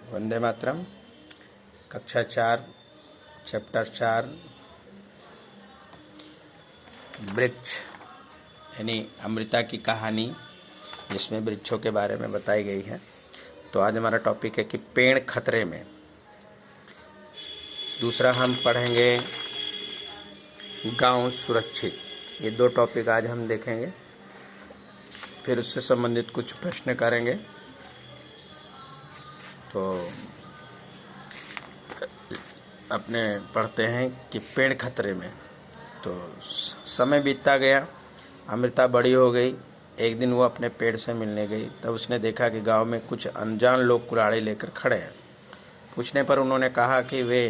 वंदे मातरम। कक्षा 4 चैप्टर 4 वृक्ष यानी अमृता की कहानी, जिसमें वृक्षों के बारे में बताई गई है। तो आज हमारा टॉपिक है कि पेड़ खतरे में। दूसरा हम पढ़ेंगे गांव सुरक्षित। ये दो टॉपिक आज हम देखेंगे, फिर उससे संबंधित कुछ प्रश्न करेंगे। तो अपने पढ़ते हैं कि पेड़ खतरे में। तो समय बीतता गया, अमृता बड़ी हो गई। एक दिन वो अपने पेड़ से मिलने गई, तब उसने देखा कि गांव में कुछ अनजान लोग कुल्हाड़ी लेकर खड़े हैं। पूछने पर उन्होंने कहा कि वे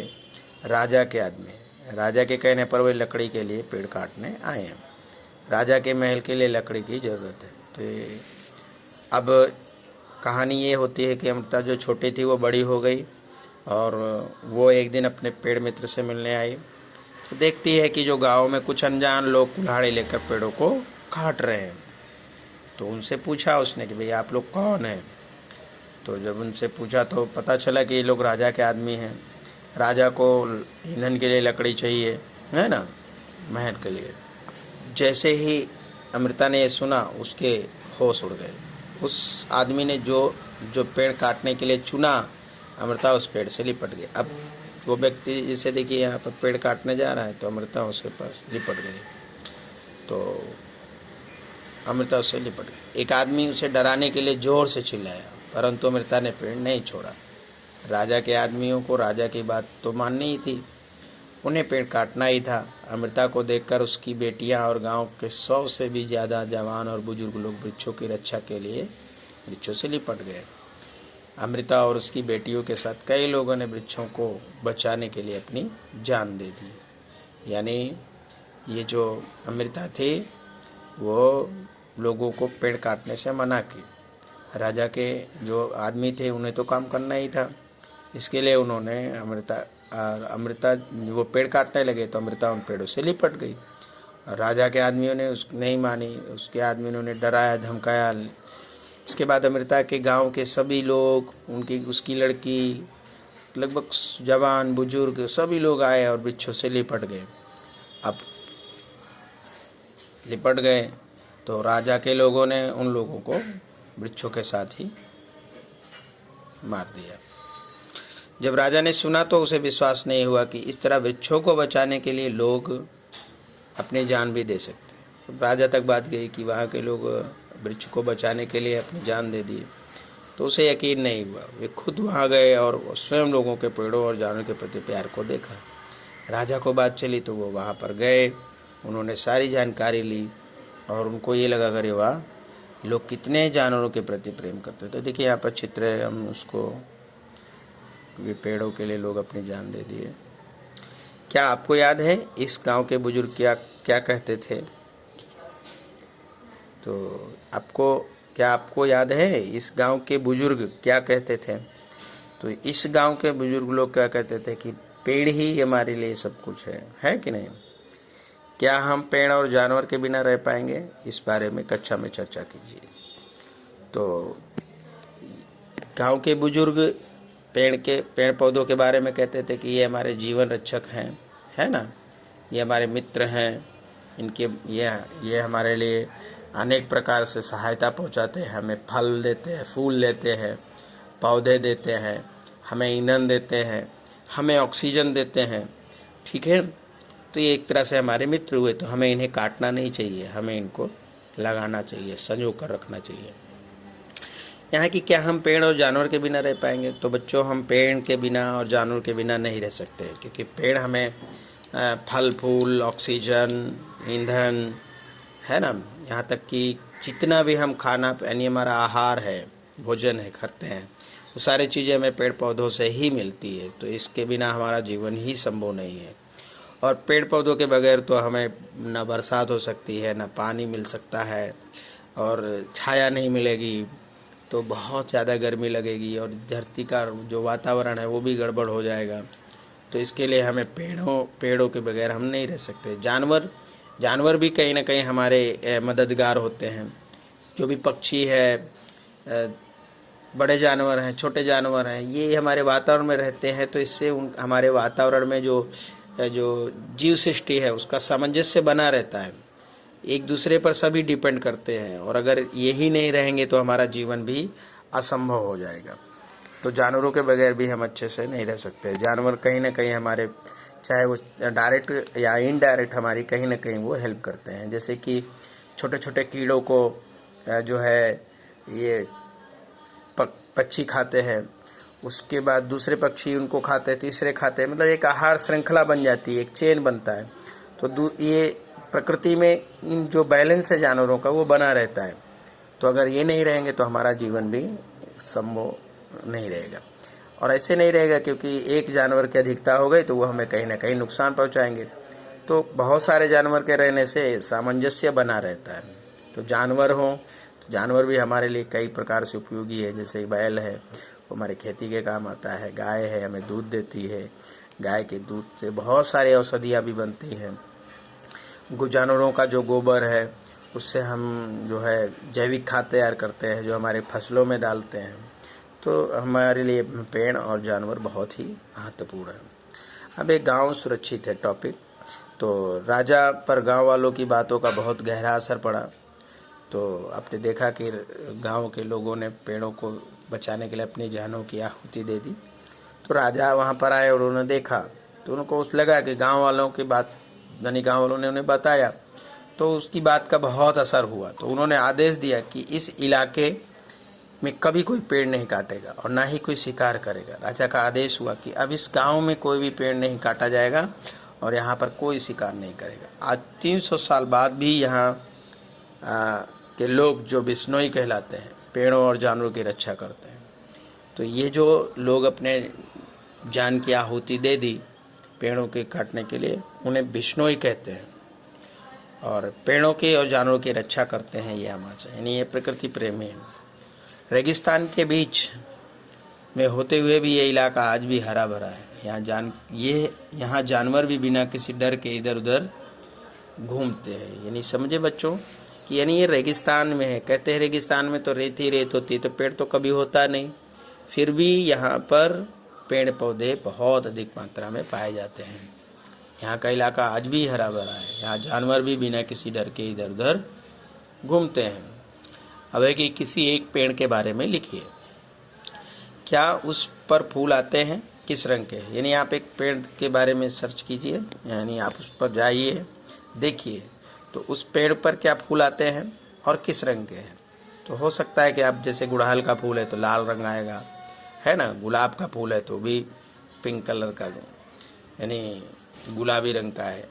राजा के आदमी हैं। राजा के कहने पर वे लकड़ी के लिए पेड़ काटने आए हैं। राजा के महल के लिए लकड़ी की ज़रूरत है। तो अब कहानी ये होती है कि अमृता जो छोटी थी वो बड़ी हो गई और वो एक दिन अपने पेड़ मित्र से मिलने आई। तो देखती है कि जो गांव में कुछ अनजान लोग कुल्हाड़ी लेकर पेड़ों को काट रहे हैं। तो उनसे पूछा उसने कि भाई आप लोग कौन हैं। तो जब उनसे पूछा तो पता चला कि ये लोग राजा के आदमी हैं। राजा को ईंधन के लिए लकड़ी चाहिए, है ना, महल के लिए। जैसे ही अमृता ने ये सुना, उसके होश उड़ गए। उस आदमी ने जो पेड़ काटने के लिए चुना, अमृता उस पेड़ से लिपट गई। अब वो व्यक्ति जिसे देखिए यहाँ पर पेड़ काटने जा रहा है, तो अमृता उसके पास लिपट गई। तो अमृता उससे लिपट गई। एक आदमी उसे डराने के लिए जोर से चिल्लाया, परंतु अमृता ने पेड़ नहीं छोड़ा। राजा के आदमियों को राजा की बात तो माननी ही थी, उन्हें पेड़ काटना ही था। अमृता को देखकर उसकी बेटियां और गांव के 100 से भी ज़्यादा जवान और बुजुर्ग लोग वृक्षों की रक्षा के लिए वृक्षों से लिपट गए। अमृता और उसकी बेटियों के साथ कई लोगों ने वृक्षों को बचाने के लिए अपनी जान दे दी। यानी ये जो अमृता थी वो लोगों को पेड़ काटने से मना की। राजा के जो आदमी थे उन्हें तो काम करना ही था, इसके लिए उन्होंने अमृता वो पेड़ काटने लगे तो अमृता उन पेड़ों से लिपट गई। राजा के आदमियों ने नहीं मानी। उसके आदमियों ने उन्हें डराया धमकाया। इसके बाद अमृता के गांव के सभी लोग, उसकी लड़की, लगभग जवान बुजुर्ग सभी लोग आए और वृक्षों से लिपट गए। अब लिपट गए तो राजा के लोगों ने उन लोगों को वृक्षों के साथ ही मार दिया। जब राजा ने सुना तो उसे विश्वास नहीं हुआ कि इस तरह वृक्षों को बचाने के लिए लोग अपनी जान भी दे सकते हैं। तो राजा तक बात गई कि वहाँ के लोग वृक्ष को बचाने के लिए अपनी जान दे दिए। तो उसे यकीन नहीं हुआ। वे खुद वहाँ गए और स्वयं लोगों के पेड़ों और जानवरों के प्रति प्यार को देखा। राजा को बात चली तो वो वहाँ पर गए। उन्होंने सारी जानकारी ली और उनको ये लगा कि वाह, लोग कितने जानवरों के प्रति प्रेम करते। तो देखिए यहाँ पर चित्र है, हम उसको पेड़ों के लिए लोग अपनी जान दे दिए। क्या आपको याद है इस गांव के बुजुर्ग क्या कहते थे? तो आपको याद है इस गांव के बुजुर्ग क्या कहते थे? तो इस गांव के बुजुर्ग लोग क्या कहते थे कि पेड़ ही हमारे लिए सब कुछ है कि नहीं? क्या हम पेड़ और जानवर के बिना रह पाएंगे? इस बारे में कक्षा में चर्चा कीजिए। तो गांव के बुजुर्ग पेड़ पौधों के बारे में कहते थे कि ये हमारे जीवन रक्षक हैं, है ना, ये हमारे मित्र हैं। इनके ये हमारे लिए अनेक प्रकार से सहायता पहुंचाते हैं। हमें फल देते हैं, फूल देते हैं, पौधे देते हैं, हमें ईंधन देते हैं, हमें ऑक्सीजन देते हैं। ठीक है, तो ये एक तरह से हमारे मित्र हुए। तो हमें इन्हें काटना नहीं चाहिए, हमें इनको लगाना चाहिए, संजो कर रखना चाहिए। यहाँ की क्या हम पेड़ और जानवर के बिना रह पाएंगे? तो बच्चों, हम पेड़ के बिना और जानवर के बिना नहीं रह सकते, क्योंकि पेड़ हमें फल फूल, ऑक्सीजन, ईंधन, है ना, यहाँ तक कि जितना भी हम खाना यानी हमारा आहार है, भोजन है, खाते हैं, वो सारी चीज़ें हमें पेड़ पौधों से ही मिलती है। तो इसके बिना हमारा जीवन ही संभव नहीं है। और पेड़ पौधों के बगैर तो हमें ना बरसात हो सकती है, ना पानी मिल सकता है, और छाया नहीं मिलेगी तो बहुत ज़्यादा गर्मी लगेगी और धरती का जो वातावरण है वो भी गड़बड़ हो जाएगा। तो इसके लिए हमें पेड़ों के बगैर हम नहीं रह सकते। जानवर भी कहीं ना कहीं हमारे मददगार होते हैं। जो भी पक्षी है, बड़े जानवर हैं, छोटे जानवर हैं, ये हमारे वातावरण में रहते हैं, तो इससे हमारे वातावरण में जो जो जीव सृष्टि है उसका सामंजस्य बना रहता है। एक दूसरे पर सभी डिपेंड करते हैं, और अगर यही नहीं रहेंगे तो हमारा जीवन भी असंभव हो जाएगा। तो जानवरों के बगैर भी हम अच्छे से नहीं रह सकते। जानवर कहीं ना कहीं हमारे, चाहे वो डायरेक्ट या इनडायरेक्ट, हमारी कहीं ना कहीं वो हेल्प करते हैं। जैसे कि छोटे छोटे कीड़ों को जो है ये पक्षी खाते हैं, उसके बाद दूसरे पक्षी उनको खाते हैं, तीसरे खाते हैं, मतलब एक आहार श्रृंखला बन जाती है, एक चेन बनता है। तो ये प्रकृति में इन जो बैलेंस है जानवरों का वो बना रहता है। तो अगर ये नहीं रहेंगे तो हमारा जीवन भी संभव नहीं रहेगा। और ऐसे नहीं रहेगा क्योंकि एक जानवर की अधिकता हो गई तो वो हमें कहीं ना कहीं नुकसान पहुंचाएंगे। तो बहुत सारे जानवर के रहने से सामंजस्य बना रहता है। तो जानवर हों तो जानवर भी हमारे लिए कई प्रकार से उपयोगी है। जैसे बैल है, वो हमारे खेती के काम आता है। गाय है, हमें दूध देती है। गाय के दूध से बहुत सारी औषधियाँ भी बनती हैं। जानवरों का जो गोबर है उससे हम जो है जैविक खाद तैयार करते हैं, जो हमारे फसलों में डालते हैं। तो हमारे लिए पेड़ और जानवर बहुत ही महत्वपूर्ण है। अब एक गांव सुरक्षित है टॉपिक। तो राजा पर गांव वालों की बातों का बहुत गहरा असर पड़ा। तो आपने देखा कि गांव के लोगों ने पेड़ों को बचाने के लिए अपनी जानों की आहुति दे दी। तो राजा वहां पर आए और उन्होंने देखा, तो उनको लगा कि गांव वालों की बात, यानी गांव वालों ने उन्हें बताया, तो उसकी बात का बहुत असर हुआ। तो उन्होंने आदेश दिया कि इस इलाके में कभी कोई पेड़ नहीं काटेगा और ना ही कोई शिकार करेगा। राजा का आदेश हुआ कि अब इस गांव में कोई भी पेड़ नहीं काटा जाएगा और यहाँ पर कोई शिकार नहीं करेगा। आज 300 साल बाद भी यहाँ के लोग जो बिश्नोई कहलाते हैं, पेड़ों और जानवरों की रक्षा करते हैं। तो ये जो लोग अपने जान की आहुति दे दी पेड़ों के काटने के लिए, उन्हें बिश्नोई कहते हैं। और पेड़ों के और जानवरों की रक्षा करते हैं ये हमारे, यानी ये प्रकृति प्रेमी है। रेगिस्तान के बीच में होते हुए भी ये इलाका आज भी हरा भरा है। यहाँ जानवर भी बिना किसी डर के इधर उधर घूमते हैं। यानी समझे बच्चों कि यानी ये रेगिस्तान में है। कहते हैं रेगिस्तान में तो रेत ही रेत होती है, तो पेड़ तो कभी होता नहीं। फिर भी यहाँ पर पेड़ पौधे बहुत अधिक मात्रा में पाए जाते हैं। यहाँ का इलाका आज भी हरा भरा है। यहाँ जानवर भी बिना किसी डर के इधर उधर घूमते हैं। अब है कि किसी एक पेड़ के बारे में लिखिए। क्या उस पर फूल आते हैं? किस रंग के? यानी आप एक पेड़ के बारे में सर्च कीजिए, यानी आप उस पर जाइए, देखिए तो उस पेड़ पर क्या फूल आते हैं और किस रंग के हैं। तो हो सकता है कि आप, जैसे गुड़हल का फूल है तो लाल रंग आएगा, है ना। गुलाब का फूल है तो भी पिंक कलर का, यानी गुलाबी रंग का है।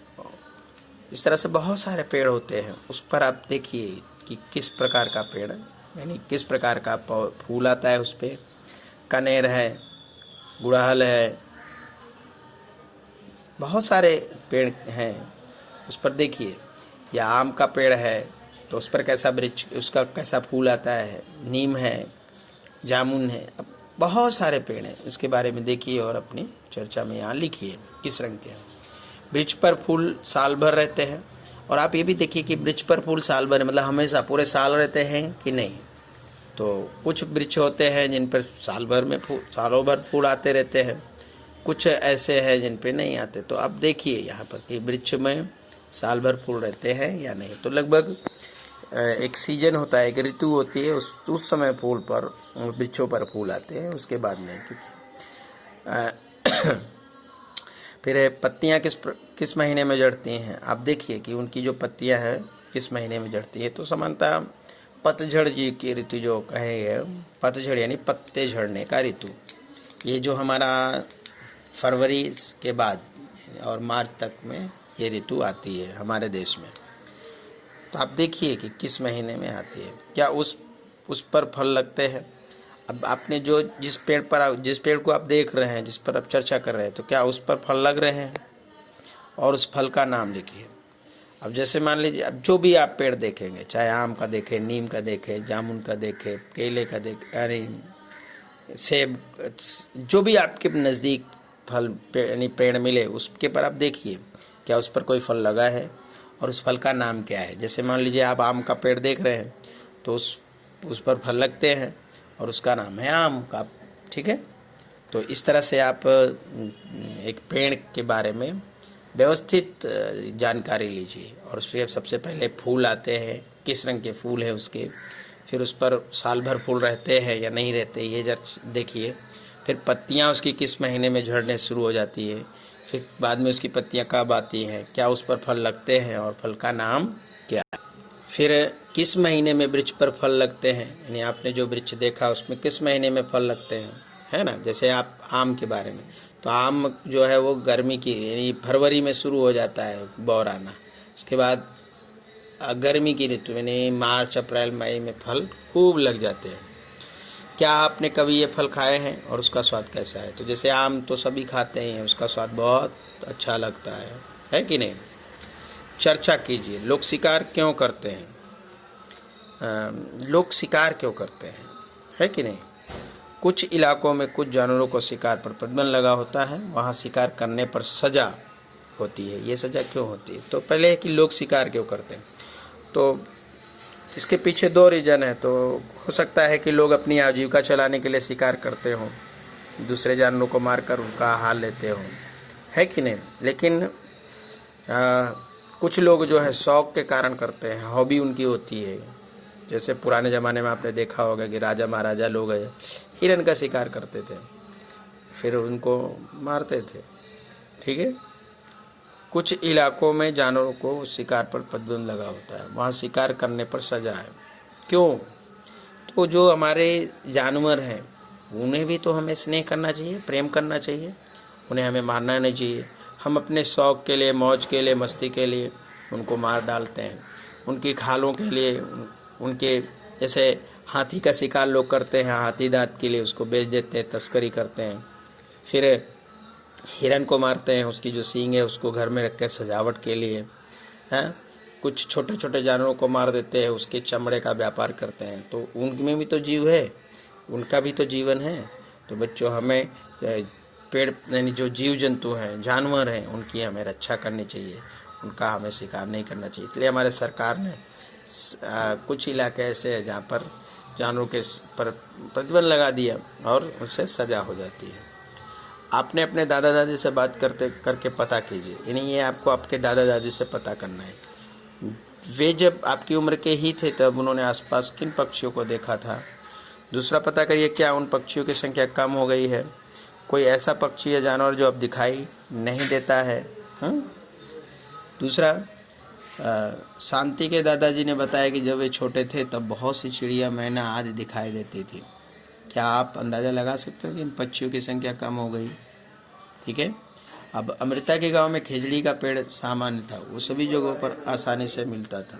इस तरह से बहुत सारे पेड़ होते हैं। उस पर आप देखिए कि किस प्रकार का पेड़ है, यानी किस प्रकार का फूल आता है उस पर। कनेर है, गुड़हल है, बहुत सारे पेड़ हैं उस पर देखिए। या आम का पेड़ है तो उस पर कैसा वृक्ष, उसका कैसा फूल आता है। नीम है, जामुन है, अब बहुत सारे पेड़ हैं, उसके बारे में देखिए और अपनी चर्चा में यहाँ लिखिए किस रंग के हैं। वृक्ष पर फूल साल भर रहते हैं। और आप ये भी देखिए कि वृक्ष पर फूल साल भर मतलब हमेशा पूरे साल रहते हैं कि नहीं। तो कुछ वृक्ष होते हैं जिन पर सालों भर फूल आते रहते हैं, कुछ ऐसे हैं जिन पे नहीं आते। तो आप देखिए यहाँ पर कि वृक्ष में साल भर फूल रहते हैं या नहीं। तो लगभग एक सीजन होता है, एक ऋतु होती है, उस समय फूल पर, वृक्षों पर फूल आते हैं, उसके बाद नहीं। क्योंकि फिर पत्तियाँ किस महीने में झड़ती हैं। आप देखिए कि उनकी जो पत्तियाँ हैं किस महीने में झड़ती है। तो सामान्यतः पतझड़ जी की ऋतु जो कहे है, पतझड़ यानी पत्ते झड़ने का ऋतु, ये जो हमारा फरवरी के बाद और मार्च तक में ये ऋतु आती है हमारे देश में। तो आप देखिए कि किस महीने में आती है। क्या उस पर फल लगते हैं। अब आपने जिस पेड़ को आप देख रहे हैं, जिस पर आप चर्चा कर रहे हैं, तो क्या उस पर फल लग रहे हैं और उस फल का नाम लिखिए। अब जैसे मान लीजिए, अब जो भी आप पेड़ देखेंगे, चाहे आम का देखें, नीम का देखें, जामुन का देखें, केले का देखें, अरे सेब, जो भी आपके नज़दीक फल यानी पेड़ मिले उसके पर आप देखिए क्या उस पर कोई फल लगा है और उस फल का नाम क्या है। जैसे मान लीजिए आप आम का पेड़ देख रहे हैं तो उस पर फल लगते हैं और उसका नाम है आम का। ठीक है, तो इस तरह से आप एक पेड़ के बारे में व्यवस्थित जानकारी लीजिए। और उसमें सबसे पहले फूल आते हैं, किस रंग के फूल है उसके, फिर उस पर साल भर फूल रहते हैं या नहीं रहते ये जरा देखिए। फिर पत्तियां उसकी किस महीने में झड़ने शुरू हो जाती है, फिर बाद में उसकी पत्तियां कब आती हैं, क्या उस पर फल लगते हैं और फल का नाम क्या है, फिर किस महीने में वृक्ष पर फल लगते हैं, यानी आपने जो वृक्ष देखा उसमें किस महीने में फल लगते हैं, है ना। जैसे आप आम के बारे में, तो आम जो है वो गर्मी की यानी फरवरी में शुरू हो जाता है बौर आना। उसके बाद गर्मी की ऋतु यानी मार्च अप्रैल मई में फल खूब लग जाते हैं। क्या आपने कभी ये फल खाए हैं और उसका स्वाद कैसा है? तो जैसे आम तो सभी खाते हैं, उसका स्वाद बहुत अच्छा लगता है कि नहीं। चर्चा कीजिए, लोग शिकार क्यों करते हैं? लोग शिकार क्यों करते हैं, है कि नहीं। कुछ इलाकों में कुछ जानवरों को शिकार पर प्रतिबंध लगा होता है, वहाँ शिकार करने पर सज़ा होती है। ये सज़ा क्यों होती है? तो पहले है कि लोग शिकार क्यों करते हैं, तो इसके पीछे दो रीज़न है। तो हो सकता है कि लोग अपनी आजीविका चलाने के लिए शिकार करते हों, दूसरे जानवरों को मारकर उनका आहार लेते हों, है कि नहीं। लेकिन कुछ लोग जो है शौक के कारण करते हैं, हॉबी उनकी होती है। जैसे पुराने ज़माने में आपने देखा होगा कि राजा महाराजा लोग हैं, हिरन का शिकार करते थे, फिर उनको मारते थे। ठीक है, कुछ इलाकों में जानवरों को शिकार पर प्रतिबंध लगा होता है, वहाँ शिकार करने पर सज़ा है। क्यों? तो जो हमारे जानवर हैं उन्हें भी तो हमें स्नेह करना चाहिए, प्रेम करना चाहिए, उन्हें हमें मारना नहीं चाहिए। हम अपने शौक़ के लिए, मौज के लिए, मस्ती के लिए उनको मार डालते हैं, उनकी खालों के लिए, उनके जैसे हाथी का शिकार लोग करते हैं, हाथी दांत के लिए उसको बेच देते हैं, तस्करी करते हैं। फिर हिरन को मारते हैं, उसकी जो सींग है उसको घर में रख के सजावट के लिए, हैं। कुछ छोटे छोटे जानवरों को मार देते हैं, उसके चमड़े का व्यापार करते हैं। तो उनमें भी तो जीव है, उनका भी तो जीवन है। तो बच्चों, हमें पेड़ यानी जो जीव जंतु हैं, जानवर हैं, उनकी हमें रक्षा करनी चाहिए, उनका हमें शिकार नहीं करना चाहिए। इसलिए हमारे सरकार ने कुछ इलाके ऐसे हैं जहाँ पर जानवरों के पर प्रतिबंध लगा दिया और उससे सज़ा हो जाती है। आपने अपने दादा दादी से बात करके पता कीजिए, यानी ये आपको आपके दादा दादी से पता करना है, वे जब आपकी उम्र के ही थे तब उन्होंने आसपास किन पक्षियों को देखा था। दूसरा, पता करिए क्या उन पक्षियों की संख्या कम हो गई है, कोई ऐसा पक्षी या जानवर जो अब दिखाई नहीं देता है। दूसरा, शांति के दादाजी ने बताया कि जब वे छोटे थे तब बहुत सी चिड़िया, मैना आदि दिखाई देती थी। क्या आप अंदाज़ा लगा सकते हो कि इन पक्षियों की संख्या कम हो गई? ठीक है। अब अमृता के गांव में खिजड़ी का पेड़ सामान्य था, वो सभी जगहों पर आसानी से मिलता था।